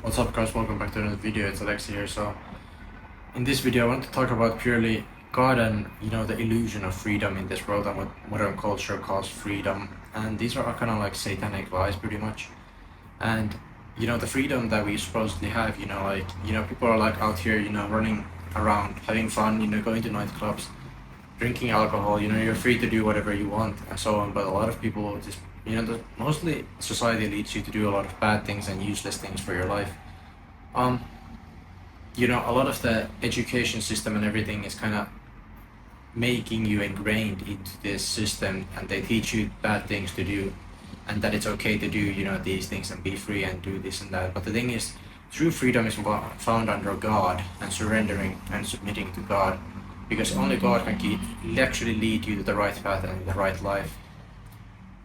What's up guys, welcome back to another video. It's Aleksi here. So in this video I want to talk about purely God and the illusion of freedom in this world and what modern culture calls freedom. And these are kind of like satanic lies pretty much. And the freedom that we supposedly have, people are like out here, running around, having fun, going to nightclubs, drinking alcohol, you're free to do whatever you want and so on. But a lot of people just mostly society leads you to do a lot of bad things and useless things for your life. A lot of the education system and everything is kind of making you ingrained into this system, and they teach you bad things to do, and that it's okay to do these things and be free and do this and that. But the thing is, true freedom is found under God and surrendering and submitting to God, because only God can actually lead you to the right path and the right life.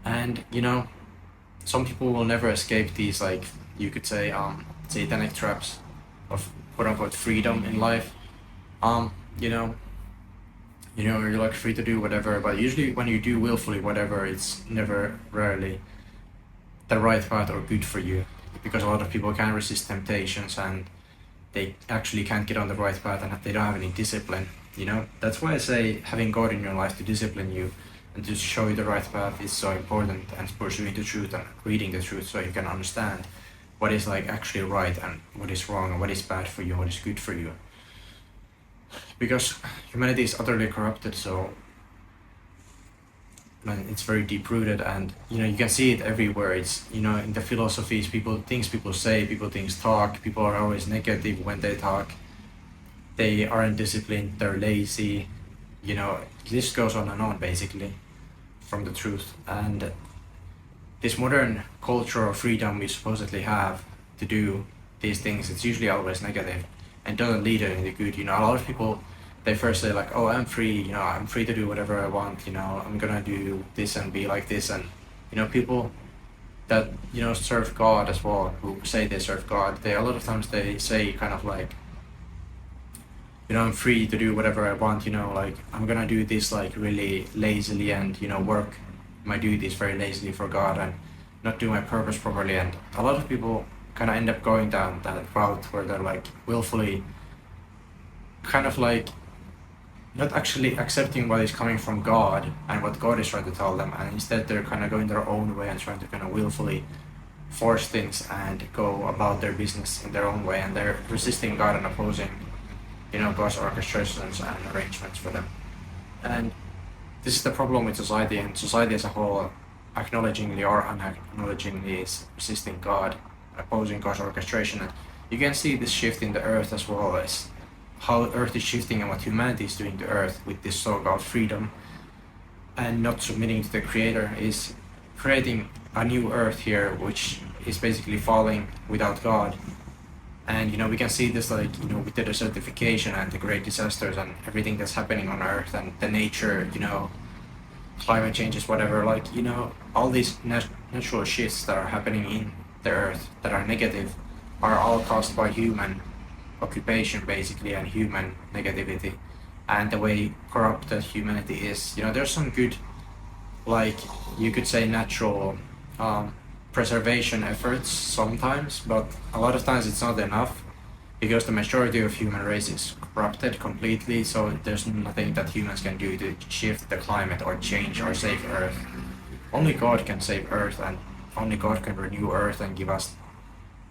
And some people will never escape these, like you could say, satanic traps of quote-unquote freedom in life. You're like free to do whatever, but usually when you do willfully whatever, it's never rarely the right path or good for you, because a lot of people can resist temptations and they actually can't get on the right path and they don't have any discipline. That's why I say having God in your life to discipline you and to show you the right path is so important, and pursuing the truth and reading the truth so you can understand what is like actually right and what is wrong and what is bad for you and what is good for you. Because humanity is utterly corrupted, so it's very deep rooted, and you can see it everywhere. It's in the philosophies, things people say, things talk. People are always negative when they talk. They aren't disciplined, they're lazy. This goes on and on basically from the truth. And this modern culture of freedom we supposedly have to do these things, it's usually always negative and doesn't lead to any good. A lot of people, they first say like, oh, I'm free, I'm free to do whatever I want, I'm gonna do this and be like this. And people that serve God as well, who say they serve God, they a lot of times they say kind of like, I'm free to do whatever I want, like I'm gonna do this like really lazily and work my duties very lazily for God and not do my purpose properly. And a lot of people kind of end up going down that route where they're like willfully kind of like not actually accepting what is coming from God and what God is trying to tell them, and instead they're kind of going their own way and trying to kind of willfully force things and go about their business in their own way, and they're resisting God and opposing God's orchestrations and arrangements for them. And this is the problem with society, and society as a whole, acknowledgingly or unacknowledgingly, is resisting God, opposing God's orchestration. And you can see this shift in the earth as well, as how earth is shifting and what humanity is doing to earth with this so-called freedom and not submitting to the creator is creating a new earth here, which is basically falling without God. And we can see this like with the desertification and the great disasters and everything that's happening on earth and the nature, climate changes, whatever, like all these natural shifts that are happening in the earth that are negative are all caused by human occupation basically, and human negativity and the way corrupted humanity is. There's some good, like you could say, natural preservation efforts sometimes, but a lot of times it's not enough, because the majority of human race is corrupted completely, so there's nothing that humans can do to shift the climate or change or save earth. Only God can save earth, and only God can renew earth and give us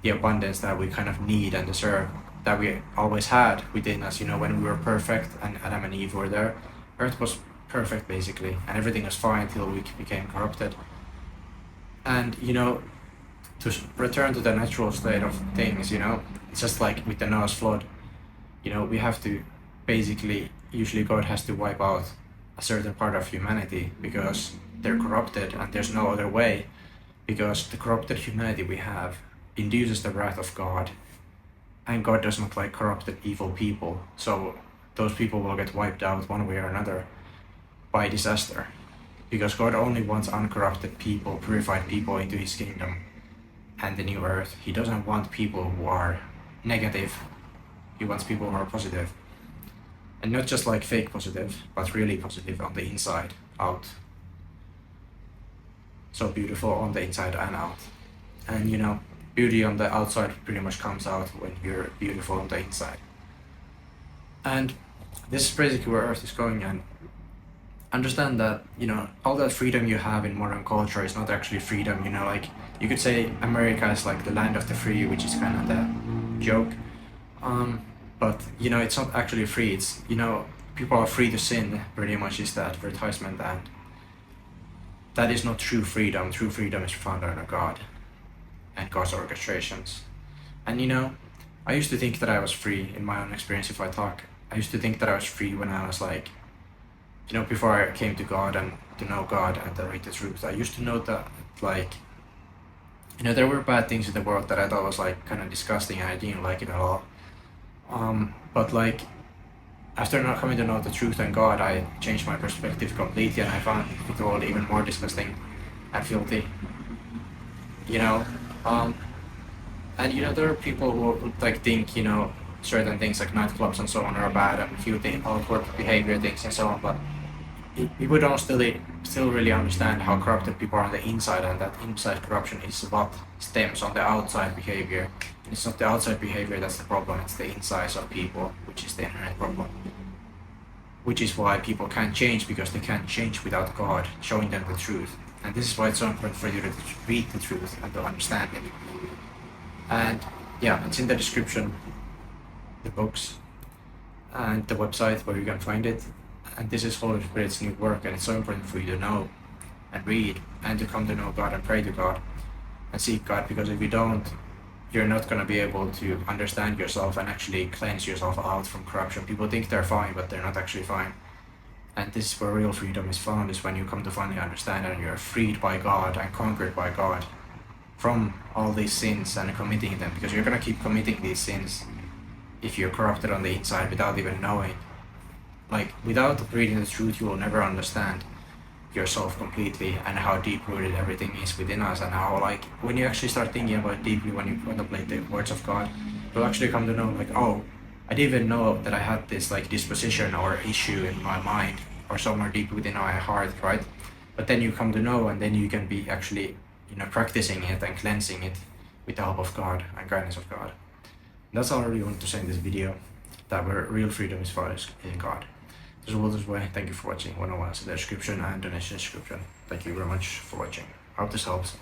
the abundance that we kind of need and deserve, that we always had within us. When we were perfect and Adam and Eve were there, earth was perfect basically, and everything was fine till we became corrupted. And to return to the natural state of things, it's just like with the Noah's flood. We have to basically, usually God has to wipe out a certain part of humanity because they're corrupted, and there's no other way, because the corrupted humanity we have induces the wrath of God, and God does not like corrupted evil people, so those people will get wiped out one way or another by disaster, because God only wants uncorrupted people, purified people into his kingdom and the new earth. He doesn't want people who are negative, he wants people who are positive, and not just like fake positive, but really positive on the inside out. So beautiful on the inside and out. And beauty on the outside pretty much comes out when you're beautiful on the inside. And this is basically where Earth is going, and understand that, all that freedom you have in modern culture is not actually freedom, like you could say America is like the land of the free, which is kind of the joke. But it's not actually free. It's, people are free to sin, pretty much is the advertisement, and that is not true freedom. True freedom is found under God and God's orchestrations. And I used to think that I was free in my own experience. If I talk, I used to think that I was free when I was like, before I came to God and to know God and to read the truth. I used to know that, like, there were bad things in the world that I thought was like kind of disgusting, and I didn't like it at all. But like, after not coming to know the truth and God, I changed my perspective completely, and I found the world even more disgusting and filthy. And there are people who like think, certain things like nightclubs and so on are bad, and filthy, outward behavior things and so on, but people don't still really understand how corrupted people are on the inside, and that inside corruption is what stems on the outside behavior. It's not the outside behavior that's the problem, it's the insides of people, which is the inherent problem. Which is why people can't change, because they can't change without God showing them the truth. And this is why it's so important for you to read the truth and to understand it. And yeah, it's in the description, the books and the website where you can find it. And this is Holy Spirit's new work, and it's so important for you to know and read and to come to know God and pray to God and seek God, because if you don't, you're not going to be able to understand yourself and actually cleanse yourself out from corruption. People think they're fine, but they're not actually fine. And this is where real freedom is found, is when you come to finally understand and you're freed by God and conquered by God from all these sins and committing them, because you're going to keep committing these sins if you're corrupted on the inside without even knowing. Like, without reading the truth, you will never understand yourself completely and how deep-rooted everything is within us, and how, like, when you actually start thinking about it deeply, when you contemplate the words of God, you'll actually come to know, like, oh, I didn't even know that I had this, like, disposition or issue in my mind or somewhere deep within my heart, right? But then you come to know, and then you can be actually, practicing it and cleansing it with the help of God and guidance of God. And that's all I really wanted to say in this video, that where real freedom is found in God. This was this way. Thank you for watching. 101 is in the description and donation description. Thank you very much for watching. I hope this helps.